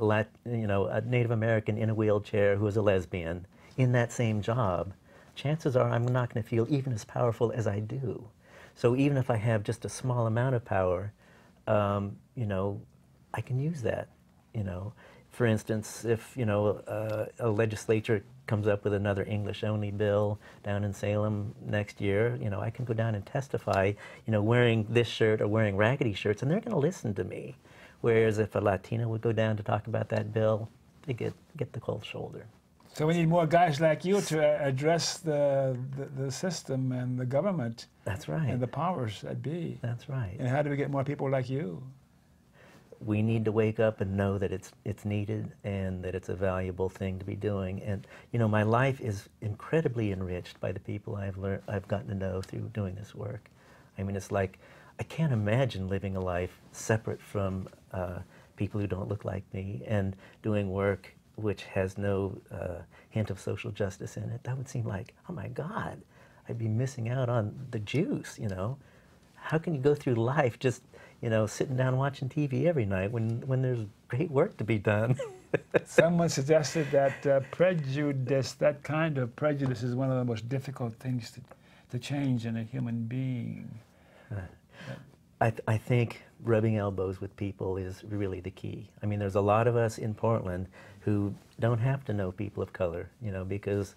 you know, a Native American in a wheelchair who is a lesbian in that same job, chances are I'm not going to feel even as powerful as I do. So even if I have just a small amount of power, you know, I can use that, you know. For instance, if, you know, a legislature comes up with another English-only bill down in Salem next year, you know, I can go down and testify, you know, wearing this shirt or wearing raggedy shirts, and they're going to listen to me. Whereas if a Latino would go down to talk about that bill, they get the cold shoulder. So we need more guys like you to address the system and the government. That's right. And the powers that be. That's right. And how do we get more people like you? We need to wake up and know that it's needed and that it's a valuable thing to be doing. And you know, my life is incredibly enriched by the people I've gotten to know through doing this work. I mean, it's like I can't imagine living a life separate from people who don't look like me and doing work which has no hint of social justice in it. That would seem like, oh my God, I'd be missing out on the juice, you know. How can you go through life just, you know, sitting down watching TV every night when there's great work to be done? Someone suggested that prejudice, that kind of prejudice, is one of the most difficult things to change in a human being. I think rubbing elbows with people is really the key. I mean, there's a lot of us in Portland who don't have to know people of color, you know, because,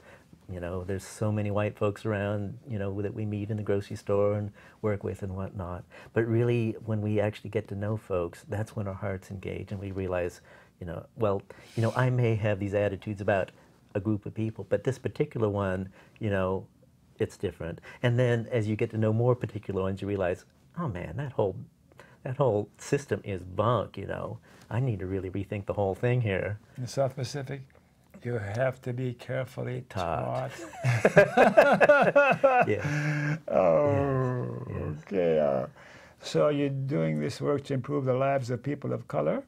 you know, there's so many white folks around, you know, that we meet in the grocery store and work with and whatnot. But really, when we actually get to know folks, that's when our hearts engage and we realize, you know, well, you know, I may have these attitudes about a group of people, but this particular one, you know, it's different. And then as you get to know more particular ones, you realize, oh man, that whole system is bunk, you know. I need to really rethink the whole thing here. In the South Pacific, you have to be carefully taught. Yeah. Oh, yes. Okay. So you're doing this work to improve the lives of people of color?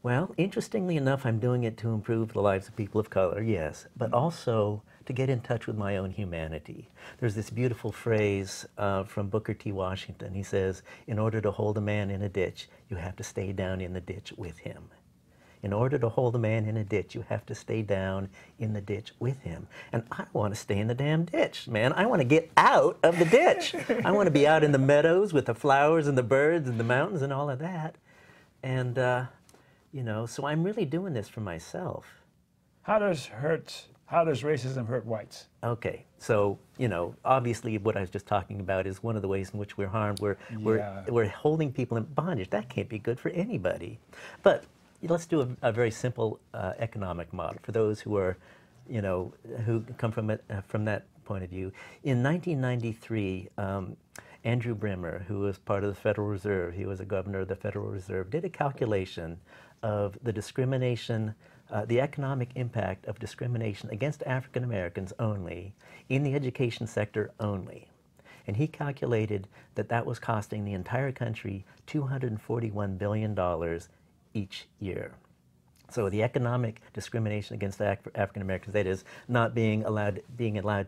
Well, interestingly enough, I'm doing it to improve the lives of people of color, yes, but also to get in touch with my own humanity. There's this beautiful phrase from Booker T. Washington. He says, in order to hold a man in a ditch, you have to stay down in the ditch with him. In order to hold a man in a ditch, you have to stay down in the ditch with him. And I want to stay in the damn ditch, man. I want to get out of the ditch. I want to be out in the meadows with the flowers and the birds and the mountains and all of that. And, you know, so I'm really doing this for myself. How does racism hurt whites? Okay, so, you know, obviously what I was just talking about is one of the ways in which we're harmed. We're holding people in bondage. That can't be good for anybody. But let's do a very simple economic model for those who are, you know, who come from that point of view. In 1993, Andrew Brimmer, who was part of the Federal Reserve, he was a governor of the Federal Reserve, did a calculation of the discrimination, the economic impact of discrimination against African Americans only, in the education sector only. And he calculated that that was costing the entire country $241 billion each year. So the economic discrimination against African Americans, that is, not being allowed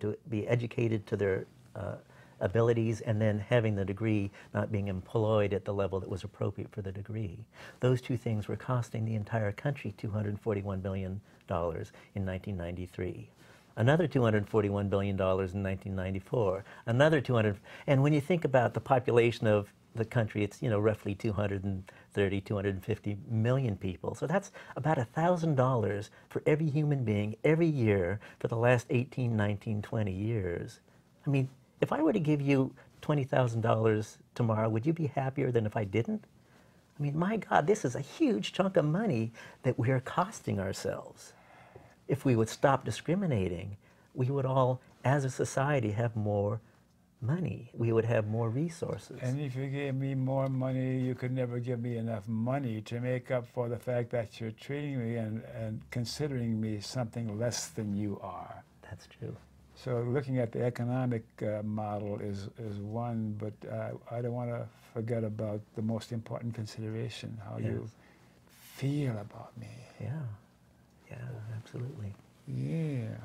to be educated to their abilities, and then having the degree not being employed at the level that was appropriate for the degree. Those two things were costing the entire country $241 billion in 1993. Another $241 billion in 1994. Another 200, and when you think about the population of the country, it's, you know, roughly 230, 250 million people. So that's about $1,000 for every human being every year for the last 18, 19, 20 years. I mean, if I were to give you $20,000 tomorrow, would you be happier than if I didn't? I mean, my God, this is a huge chunk of money that we're costing ourselves. If we would stop discriminating, we would all, as a society, have more money. We would have more resources. And if you gave me more money, you could never give me enough money to make up for the fact that you're treating me and considering me something less than you are. That's true. So looking at the economic model is one, but I don't want to forget about the most important consideration, how you feel about me. Yeah, yeah, absolutely. Yeah.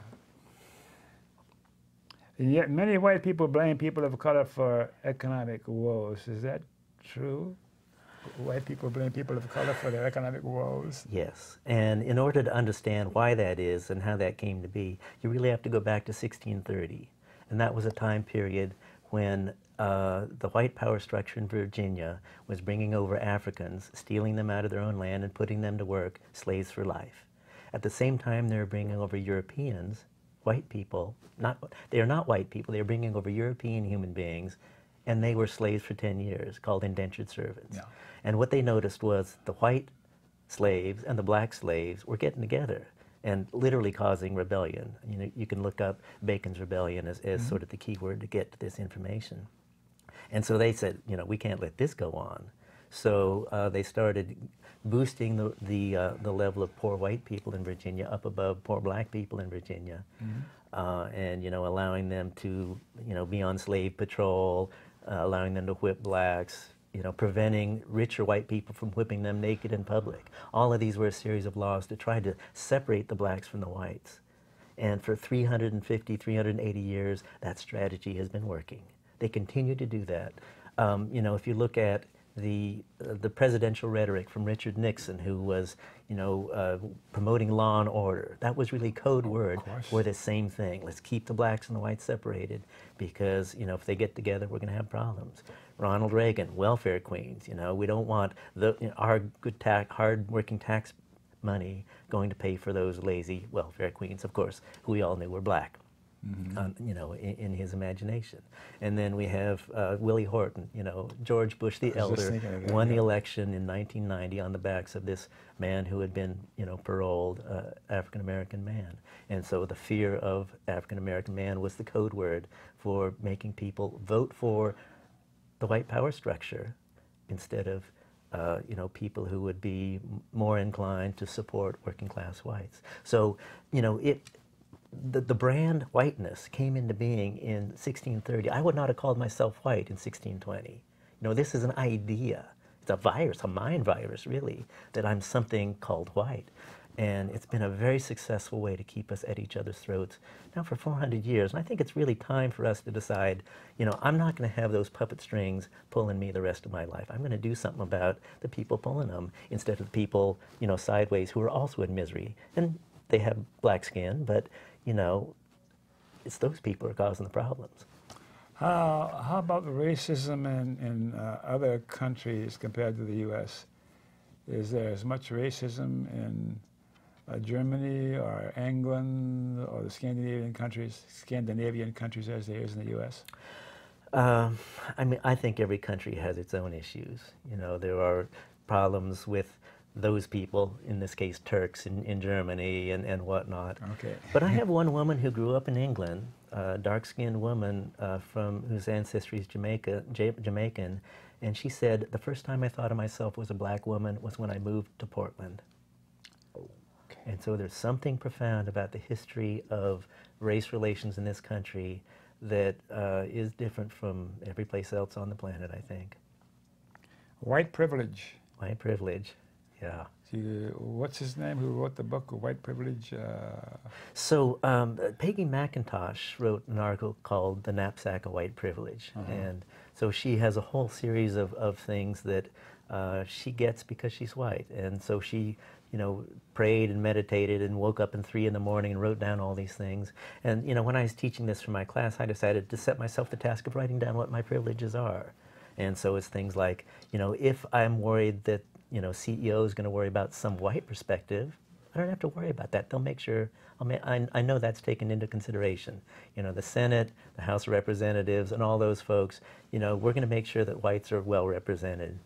And yet many white people blame people of color for economic woes. Is that true? White people blame people of color for their economic woes? Yes, and in order to understand why that is and how that came to be, you really have to go back to 1630. And that was a time period when the white power structure in Virginia was bringing over Africans, stealing them out of their own land and putting them to work, slaves for life. At the same time, they were bringing over Europeans, white people, they are not white people, they were bringing over European human beings, and they were slaves for 10 years, called indentured servants. Yeah. And what they noticed was the white slaves and the black slaves were getting together and literally causing rebellion. You know, you can look up Bacon's Rebellion as sort of the key word to get to this information. And so they said, you know, we can't let this go on. So they started boosting the level of poor white people in Virginia up above poor black people in Virginia. And, you know, allowing them to, you know, be on slave patrol, allowing them to whip blacks, you know, preventing richer white people from whipping them naked in public. All of these were a series of laws to try to separate the blacks from the whites. And for 350, 380 years, that strategy has been working. They continue to do that. You know, if you look at the presidential rhetoric from Richard Nixon, who was, you know, promoting law and order, that was really code word for the same thing. Let's keep the blacks and the whites separated because, you know, if they get together, we're going to have problems. Ronald Reagan, welfare queens, you know, we don't want our good hard-working tax money going to pay for those lazy welfare queens, of course, who we all knew were black. You know, in his imagination. And then we have Willie Horton, you know, George Bush the Elder won the election in 1990 on the backs of this man who had been, you know, paroled African-American man. And so the fear of African-American man was the code word for making people vote for the white power structure instead of you know, people who would be more inclined to support working class whites. So, you know, the brand whiteness came into being in 1630. I would not have called myself white in 1620. You know, this is an idea. It's a virus, a mind virus, really, that I'm something called white. And it's been a very successful way to keep us at each other's throats now for 400 years. And I think it's really time for us to decide, you know, I'm not going to have those puppet strings pulling me the rest of my life. I'm going to do something about the people pulling them instead of the people, you know, sideways who are also in misery. And they have black skin, but, you know, it's those people who are causing the problems. How about racism in other countries compared to the U.S.? Is there as much racism in Germany or England or the Scandinavian countries as there is in the U.S.? I mean, I think every country has its own issues. You know, there are problems with those people, in this case Turks in Germany and whatnot. Okay. But I have one woman who grew up in England, a dark-skinned woman whose ancestry is Jamaican, and she said, the first time I thought of myself as a black woman was when I moved to Portland. Okay. And so there's something profound about the history of race relations in this country that is different from every place else on the planet, I think. White privilege. White privilege, yeah. What's his name who wrote the book, White Privilege? So Peggy McIntosh wrote an article called The Knapsack of White Privilege. And so she has a whole series of things that she gets because she's white. And so she, you know, prayed and meditated and woke up at 3 in the morning and wrote down all these things. And, you know, when I was teaching this for my class, I decided to set myself the task of writing down what my privileges are. And so it's things like, you know, if I'm worried that, you know, CEO is going to worry about some white perspective, I don't have to worry about that. They'll make sure, I know that's taken into consideration. You know, the Senate, the House of Representatives, and all those folks, you know, we're going to make sure that whites are well represented.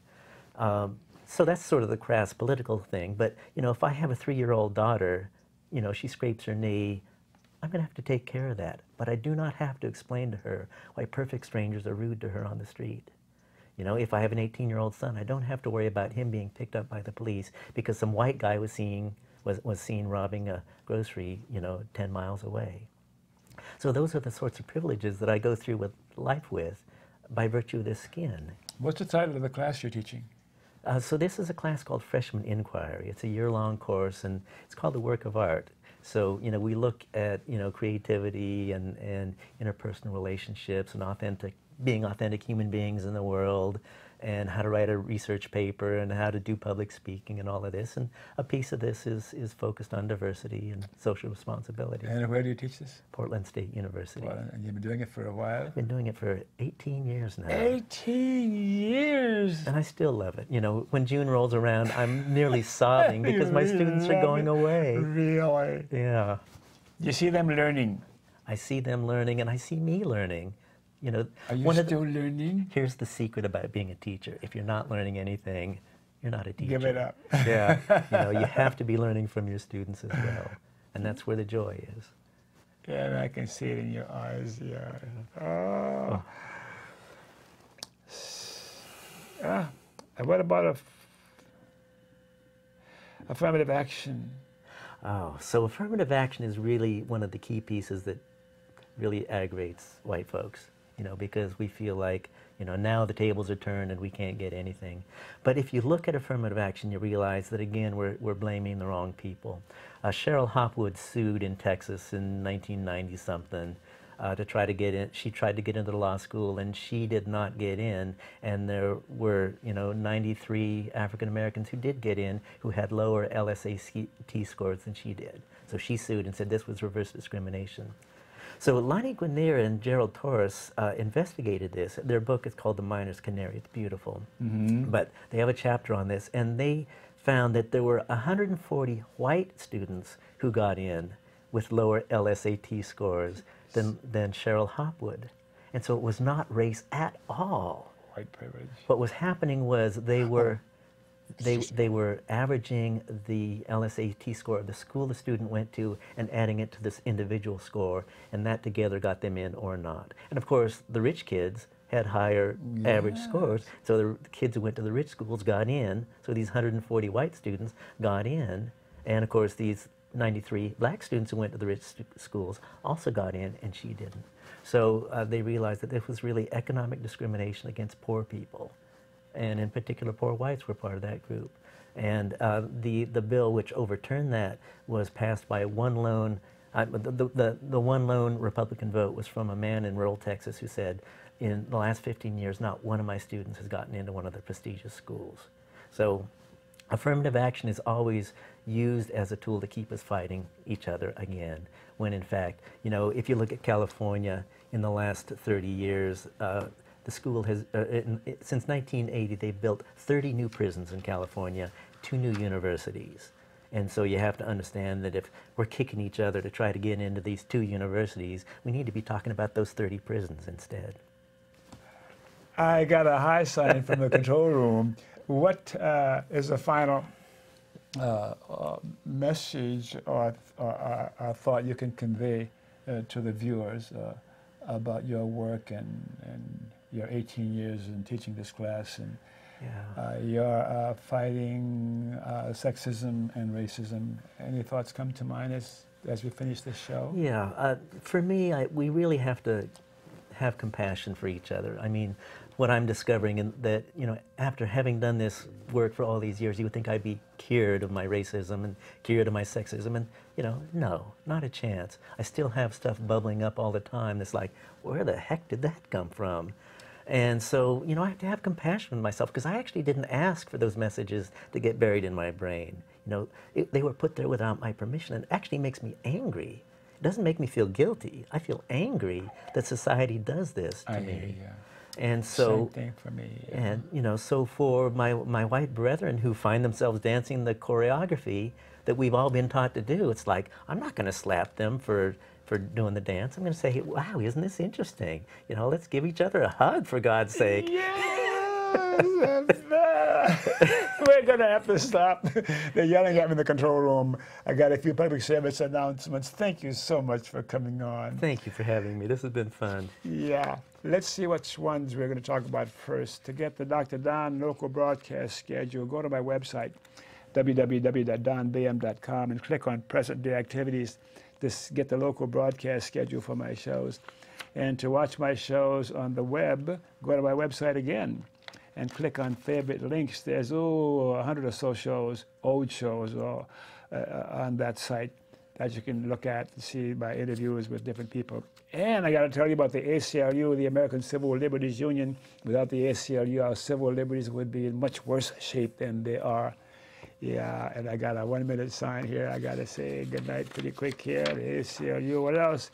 So that's sort of the crass political thing. But, you know, if I have a 3-year-old daughter, you know, she scrapes her knee, I'm going to have to take care of that. But I do not have to explain to her why perfect strangers are rude to her on the street. You know, if I have an 18-year-old son, I don't have to worry about him being picked up by the police because some white guy was seen robbing a grocery, you know, 10 miles away. So those are the sorts of privileges that I go through with life with by virtue of this skin. What's the title of the class you're teaching? So this is a class called Freshman Inquiry. It's a year-long course, and it's called The Work of Art. So, you know, we look at, you know, creativity and interpersonal relationships and being authentic human beings in the world, and how to write a research paper and how to do public speaking and all of this. And a piece of this is focused on diversity and social responsibility. And where do you teach this? Portland State University. Well, and you've been doing it for a while? I've been doing it for 18 years now. 18 years! And I still love it. You know, when June rolls around, I'm nearly sobbing because my students are going away. Really? Yeah. You see them learning? I see them learning, and I see me learning. You know, are you still learning? Here's the secret about being a teacher. If you're not learning anything, you're not a teacher. Give it up. Yeah. You know, you have to be learning from your students as well. And that's where the joy is. Yeah, I can see it in your eyes. Yeah. Oh. What about affirmative action? Oh, so affirmative action is really one of the key pieces that really aggravates white folks, you know, because we feel like, you know, now the tables are turned and we can't get anything. But if you look at affirmative action, you realize that, again, we're blaming the wrong people. Cheryl Hopwood sued in Texas in 1990-something to try to get in. She tried to get into the law school, and she did not get in. And there were, you know, 93 African Americans who did get in who had lower LSAT scores than she did. So she sued and said this was reverse discrimination. So Lonnie Guinier and Gerald Torres investigated this. Their book is called The Miner's Canary. It's beautiful. But they have a chapter on this, and they found that there were 140 white students who got in with lower LSAT scores than Cheryl Hopwood. And so it was not race at all. White privilege. What was happening was they were averaging the LSAT score of the school the student went to and adding it to this individual score, and that together got them in or not. And of course, the rich kids had higher average scores, so the kids who went to the rich schools got in, so these 140 white students got in, and of course these 93 black students who went to the rich schools also got in, and she didn't. So they realized that this was really economic discrimination against poor people. And in particular, poor whites were part of that group. And the bill which overturned that was passed by one lone, the one lone Republican vote was from a man in rural Texas who said, in the last 15 years, not one of my students has gotten into one of the prestigious schools. So affirmative action is always used as a tool to keep us fighting each other again, when in fact, you know, if you look at California in the last 30 years, the school has, since 1980, they've built 30 new prisons in California, 2 new universities. And so you have to understand that if we're kicking each other to try to get into these 2 universities, we need to be talking about those 30 prisons instead. I got a high sign from the control room. What is the final message or thought you can convey to the viewers about your work and your 18 years in teaching this class and your fighting sexism and racism? Any thoughts come to mind as we finish this show? Yeah, for me, we really have to have compassion for each other. I mean, what I'm discovering is that, you know, after having done this work for all these years, you would think I'd be cured of my racism and cured of my sexism, and, you know, no, not a chance. I still have stuff bubbling up all the time that's like, where the heck did that come from? And so, you know, I have to have compassion with myself, because I actually didn't ask for those messages to get buried in my brain. You know, they were put there without my permission, and it actually makes me angry. It doesn't make me feel guilty. I feel angry that society does this to me. Yeah. And so, same thing for me. Yeah. And you know, so for my white brethren who find themselves dancing the choreography that we've all been taught to do, it's like, I'm not going to slap them for doing the dance. I'm going to say, wow, isn't this interesting? You know, let's give each other a hug, for God's sake. Yes! We're going to have to stop. They're yelling at me in the control room. I got a few public service announcements. Thank you so much for coming on. Thank you for having me. This has been fun. Yeah. Let's see which ones we're going to talk about first. To get the Dr. Don local broadcast schedule, go to my website, www.donbaham.com, and click on present day activities to get the local broadcast schedule for my shows. And to watch my shows on the web, go to my website again and click on favorite links. There's 100 or so shows, old shows, on that site that you can look at and see my interviews with different people. And I got to tell you about the ACLU, the American Civil Liberties Union. Without the ACLU, our civil liberties would be in much worse shape than they are. Yeah, and I got a 1-minute sign here. I got to say goodnight pretty quick here. The ACLU, what else?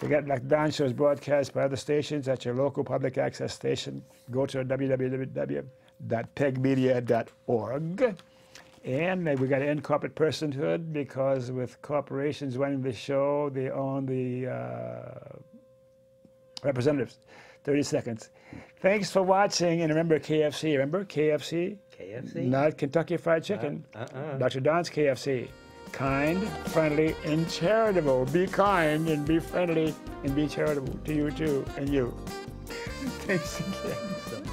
You got like Don shows broadcast by other stations at your local public access station. Go to www.pegmedia.org. And we got to end corporate personhood, because with corporations running the show, they own the representatives. 30 seconds. Thanks for watching, and remember KFC. Remember KFC? KFC? Not Kentucky Fried Chicken. Dr. Don's KFC. Kind, friendly, and charitable. Be kind and be friendly and be charitable to you too, and you. Thanks again.